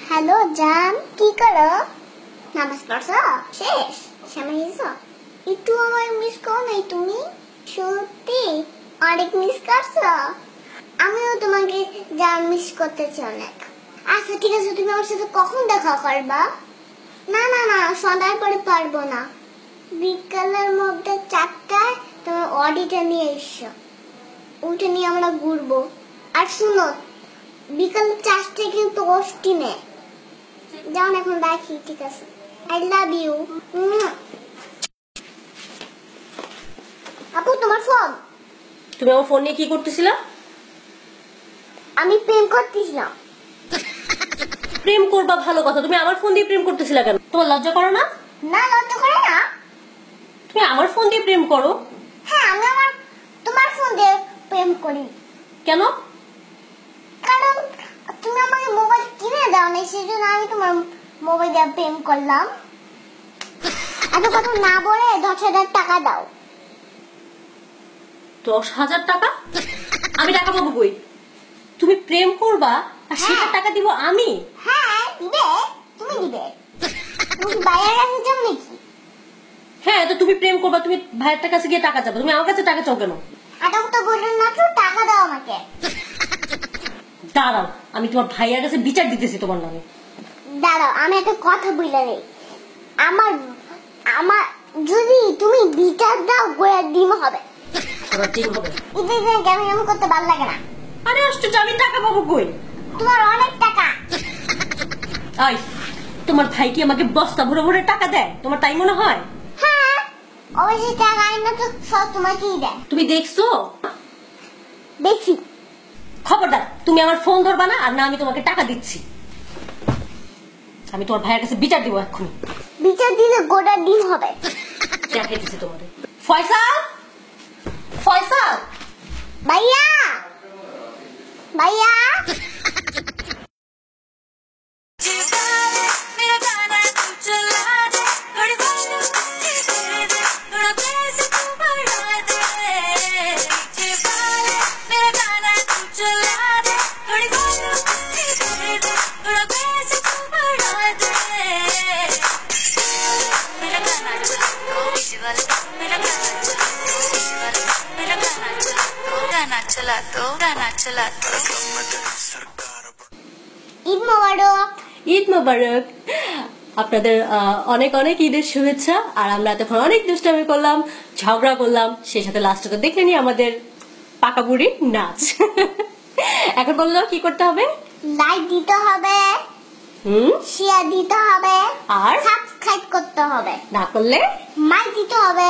Hello জান, কি করো? নামাজ পড়ছো? শেষ সময় হয়েছে? একটু আমার মিস করো নাই তুমি? সত্যি অনেক মিস করছো। আমিও তোমাকে জান মিস করতেছি অনেক। আচ্ছা ঠিক আছে, তুমি আমার সাথে কখন দেখা করবা? না না না, সন্ধ্যার পরে পারবো না। বিকালের মধ্যে 4টায় তোমার অডিটা নিয়ে এসো, ওটা নিয়ে আমরা ঘুরবো। আর শুনো, বিকাল 4টায় কিন্তু অষ্টি নেই। যাও এখন রাখি, ঠিক আছে? I love you. আপু তোমার ফোন। তুমি আমার ফোন নিয়ে কি করতেছিলা? আমি প্রেম করতেছিলাম। প্রেম করবা ভালো কথা, তুমি আমার ফোন দিয়ে প্রেম করতেছিলা কেন? তোমার লজ্জা করো না? না, লজ্জা করে না। তুমি আমার ফোন দিয়ে প্রেম করো? হ্যাঁ, আমি তোমার ফোন দিয়ে প্রেম করি। কেন? কারণ তুমি আমাকে মোবাইল কিনে দাও না, সেজন্য আমি তোমার মোবাইল দিয়ে প্রেম করলাম। এত কথা না বলে 10,000 টাকা দাও। 10,000 টাকা? আমি টাকা পাবো কই? তুমি প্রেম করবা আর সেটা টাকা দিব আমি? হ্যাঁ দিবে, তুমি দিবে। তুমি বাইরের কাছে যাও নাকি? হ্যাঁ, তো তুমি প্রেম করবা, তুমি ভাইয়ের কাছে গিয়ে টাকা চাবা, তুমি আমার কাছে টাকা চাও কেন? এটা তো বললেন না, তো টাকা দাও আমাকে। দাঁড়াও, আমি তোমার ভাইয়ের কাছে বিচার দিতেছি তোমার নামে। দাঁড়াও, আমি একটা কথা বলে নেই। আমার আমার যদি তুমি বিচার দাও, গোয়া ডিম হবে। তোমার ডিম হবে? এটা কেমন কেমন করতে ভালো লাগে না। আরে আশ্চর্য, আমি টাকা পাবো কই? তোমার অনেক টাকা। আই, তোমার ভাই কি আমাকে বস্তা ভরে ভরে টাকা দেয়? তোমার তাই মনে হয়? হ্যাঁ, অবশ্যই টাকা আইনা তো সব তোমাকেই দেয়। তুমি দেখছো? দেখছি। খবরদার, তুমি আমার ফোন ধরবা না, আর না আমি তোমাকে টাকা দিচ্ছি। আমি তোমার ভাইয়ের কাছে বিচার দিব এক্ষুনি। বিচার দিলে গোটা ডিম হবে। দেখাইতেছি তোমাদের। ফয়সাল, ফয়সাল, ভাইয়া, ভাইয়া। ঈদ মোবারক। ঈদ মোবারক। আপনাদের অনেক অনেক ঈদের শুভেচ্ছা। আর আমরা এতক্ষণ অনেক দুষ্টামি করলাম, ঝগড়া করলাম, সেই সাথে লাস্টে তো দেখলেনি আমাদের পাকা বুড়ি নাচ। এখন বললো কি করতে হবে? লাইক দিতে হবে, শেয়ার দিতে হবে, আর সাবস্ক্রাইব করতে হবে, না করলে মাইক দিতে হবে।